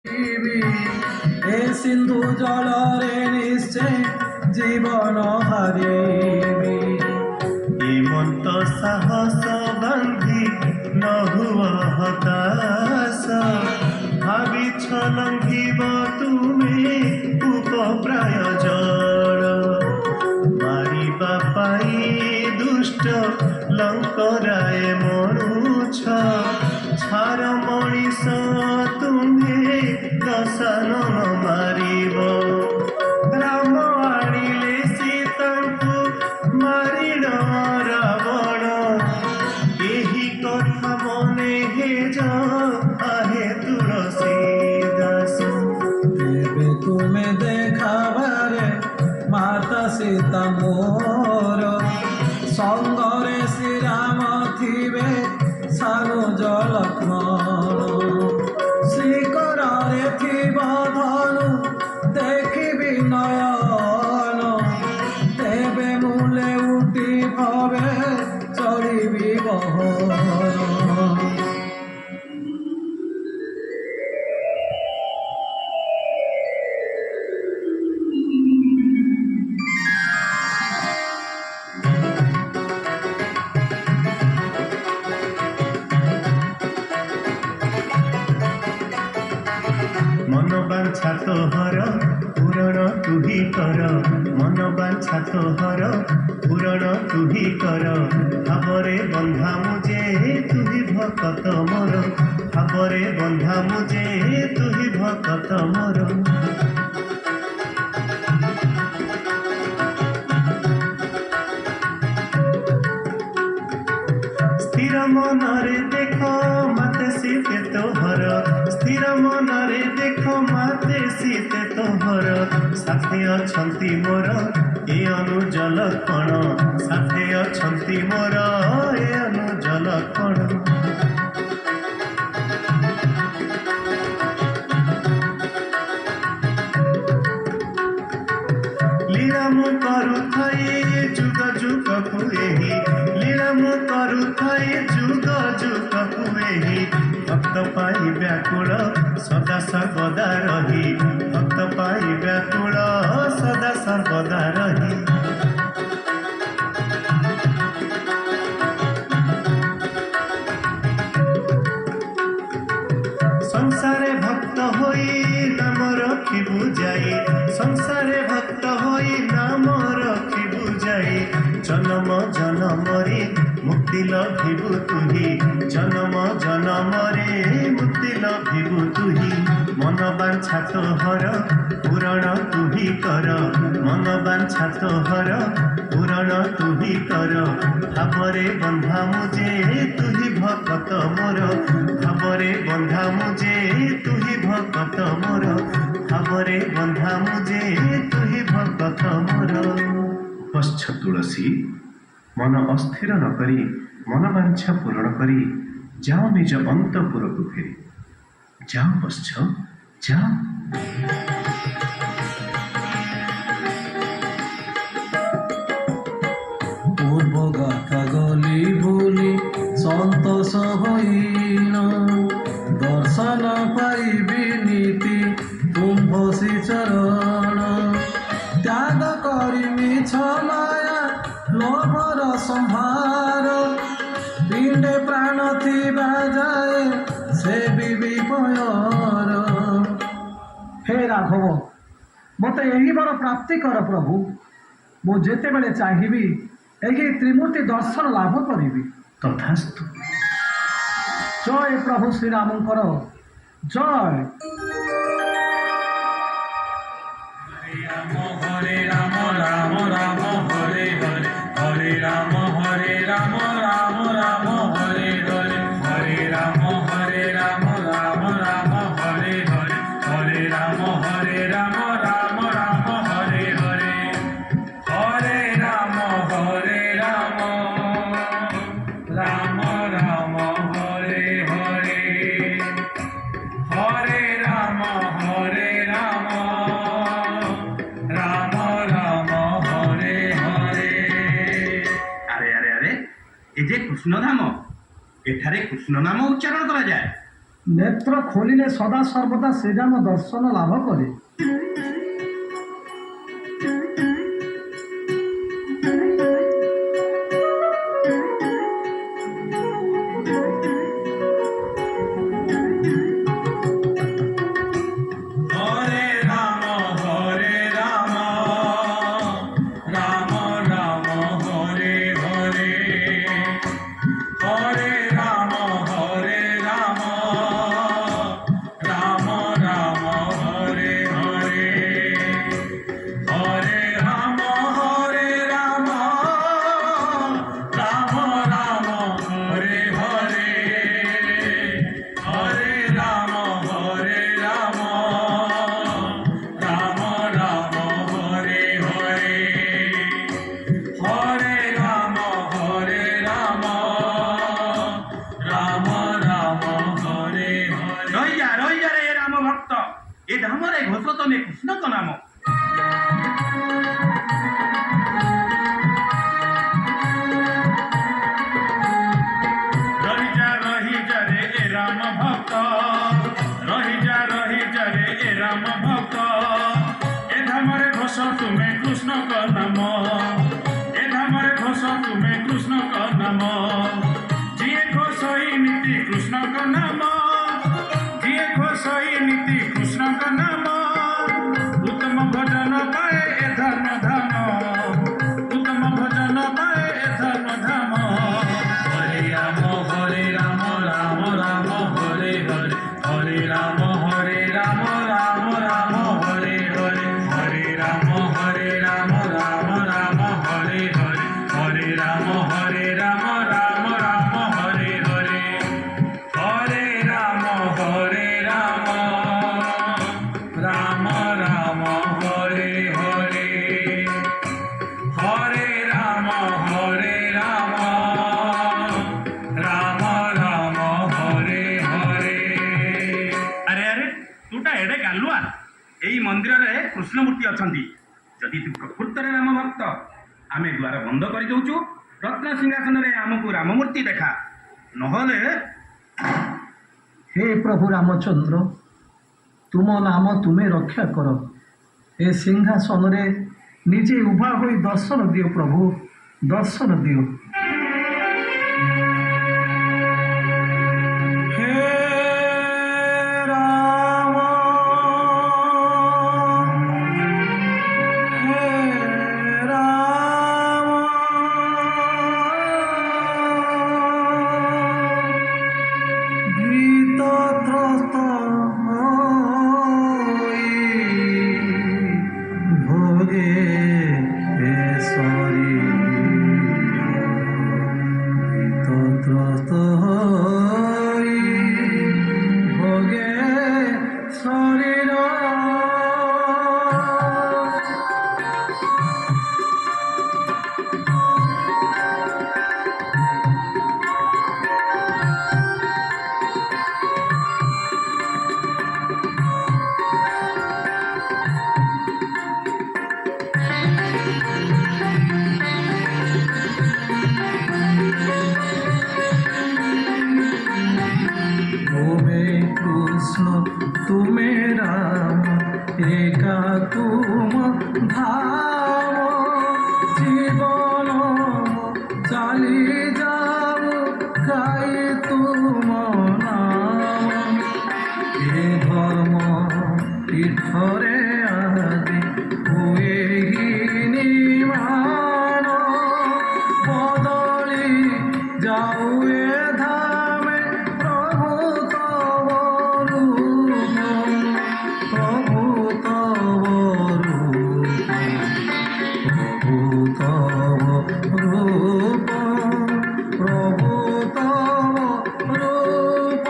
ଏ ସିନ୍ଧୁ ଜଳରେ ନିଶ୍ଚୟ ଜୀବନ ହାରିବି। ଏମନ୍ତ ସାହସ ବାନ୍ଧି ନ ହୁଅ ହତାଶ, ଭାବିଛ ଲଙ୍ଘିବ ତୁମେ ଉପପ୍ରାୟ ଜଳ। ମାରିବା ପାଇଁ ଦୁଷ୍ଟ ଲଙ୍କରାଏ ମଣୁଛ, ଛାର ମଣିଷ ତୁମେ ଦଶାନନ ମାରିବ। ରାମ ଆଣିଲେ ସୀତାଙ୍କୁ ମାରିଣ ରାବଣ, ଏହି କଥା ମନେ ହେଜ ଆହେ ତୁଳସୀ ଦାସ। ଏବେ ତୁମେ ଦେଖାବାରେ ମାତା ସୀତା ମୋର, ସଙ୍ଗରେ ଶ୍ରୀରାମ ଥିବେ ସାନୁଜ ଲକ୍ଷ୍ମଣ। ଶ୍ରୀକରରେ ଥିବ ଧନୁ ଦେଖିବି ନୟନ, ତେବେ ମୂଳେ ଉଠି ଭବେ ଚଳିବି ବହନ। মন বাঞ্ছা তোহর পূরণ তুহি কর, মন বাঞ্ছা তোহর পূরণ তুহি কর। ভাবরে বন্ধা মুজে তুহি ভকত মোর, ভাবরে বন্ধা মুজে তুহি ভকত মোর। স্থির মନରେ দেখ মাতে সীতে তোহর, স্থির মନରେ দেখ মাতে সীতে তোহর। সাথে অছন্তি মোর এ অনুজ লক্ষণ, সাথে অছন্তি মোর এ অনুজ লক্ষণ। লীলা ମୁଁ କରୁଥାଏ ଯୁଗ ଯୁଗକୁ ଏହି, লীলা ମୁଁ କରୁଥାଏ ଯୁଗ ଯୁଗକୁ ଏହି। ଭକ୍ତ ପାଇଁ ବ୍ୟାକୁଳ ସଦା ସର୍ବଦା ରହି, ଭକ୍ତ ପାଇଁ ବ୍ୟାକୁଳ ସଦା ସର୍ବଦା ରହି। সংসারে ভক্ত হই নাম রখিবু যাই, সংসারে ভক্ত হই নাম রখিবু যাই। জনম জনমরে মুক্তি লভিবু তুহি, জনম জনমরে মুক্তি লভিবু তুহি। মন বাঞ্ছা তোহর পূরণ তুহি কর, মন বাঞ্ছা তোহর পূরণ তুহি কর। ভাবরে বন্ধা মুজে তুহি ভকত মোর, ভাবরে বন্ধা মুজে তুহি ভকত মোর, ভাবরে বন্ধা মুজে তুহি ভকত মোর। বৎস তুলসী, মন অস্থির ন করি মন বাঞ্ছা পূরণ করি যাও নিজ অন্তঃপুরକୁ ফেরি। যাও বৎস যাও। পূর্ব গাথা গলি ভুলি সন্তোষ হইন, দর্শন পাইবি নীতি তুম্ভসি চরণ। ত্যাগ করি মিছ মায়া লোভর সম্ভার, পিণ্ডে প্রাণ থিবা যায় সে বিপয়র। হে রাঘব, মতে ଏହି ବର ପ୍ରାପ୍ତି କର ପ୍ରଭୁ। ମୁଁ ଯେତେବେଳେ ଚାହିଁବି ଏହି ତ୍ରିମୂର୍ତ୍ତି ଦର୍ଶନ ଲାଭ କରିବି। ତଥାସ୍ତୁ। ଜୟ ପ୍ରଭୁ ଶ୍ରୀରାମଙ୍କର ଜୟ। হরে রাম রাম রাম হরে হরে, হরে রাম রাম রাম হরে হরে, হরে রাম রাম রাম হরে হরে, হরে রাম রাম রাম হরে হরে, হরে রাম রাম রাম হরে হরে, হরে রাম রাম রাম হরে হরে। আরে আরে আরে, এ যে কৃষ্ণধাম, এঠারে কৃষ্ণ নাম উচ্চারণ করা যায়। ନେତ୍ର ଖୋଲିଲେ ସଦା ସର୍ବଦା ଶ୍ରୀରାମ ଦର୍ଶନ ଲାଭ କରେ। হরে রাম রাম রাম হরে হরে, হরে রাম রাম রাম হরে হরে, হরে রাম রাম রাম হরে হরে, হরে রাম রাম রাম হরে হরে, হরে রাম রাম হরে হরে। রইয়া রইয়া রে রাম ভক্ত, এ ধামরে ঘোষ তমে কৃষ্ণ তো নাম। রহিজা রে এ রাম ভক্ত, রহিজা রে এ রাম ভক্ত, এ ধামরে ঘোষ তুমি কৃষ্ণ ক নাম, এ ধামরে ঘোষ তুমি কৃষ্ণ ক নাম। যিয়ে ঘোষই নীতি কৃষ্ণ ক নাম, যিয়ে ঘোষই নীতি কৃষ্ণ ক নাম, উত্তম ভজন পায় এ ধর্ম ধাম, উত্তম ভজন পায় এ ধর্ম ধাম। হরে রাম রাম রাম হরে হরে, হরে রাম রাম রাম হরে হরে, হরে রাম রাম রাম হরে হরে, হরে রাম রাম হরে হরে, হরে রাম রাম হরে হরে, হরে রাম রাম হরে হরে। আরে আরে তুটা এডে গালুয়া, এই মন্দিরে কৃষ্ণমূর্তি অଛନ୍ତି। যদি তু প্রকৃତରେ রাম ভক্ত, আমি দ্বার বন্ধ করে দেউছু, রত্ন সিংহাসନରେ আমକୁ রামমূর্তি দেখা, নহলে हे प्रभु रामचंद्र, तुम नाम तुम्हें रक्षा कर। ए सिंहासन रे निजे उभा होई दर्शन दियो प्रभु, दर्शन दियो। हे राम, हे राम, ভীতত্রস্ত হই ভোগে এসরি, ভীতত্রস্ত হই ভোগে শরীর। तुम्हें कृष्ण तुम्हें राम एका तुम धाम, जीवन चाली जाओ गाई तुम नाम। ए धर्म पीठरे आदि हुए ही निमान, बदली जाऊ ए धामे प्रभु तव रूप, प्रभु तव रूप, प्रभु तव रूप, प्रभु तव रूप।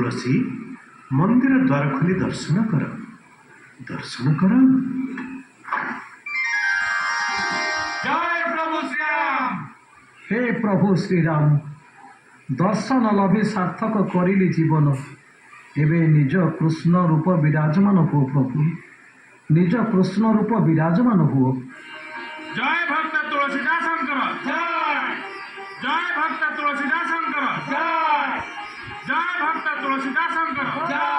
ତୁଳସୀ ମନ୍ଦିର ଦ୍ୱାର ଖୋଲି ଦର୍ଶନ କର ଦର୍ଶନ କର। জয় প্রভু শ্রীরাম। हे प्रभु श्रीराम दर्शन लभे सार्थक करिले जीवन एवं निज कृष्ण रूप विराजमान हो प्रभु निज कृष्ण रूप विराजमान हो। জয় ভক্ত তুলসীদাস শঙ্কর জয় জয় ভক্ত তুলসীদাস শঙ্কর জয় জয় ভক্ত তুলসীদাস শঙ্কর জয়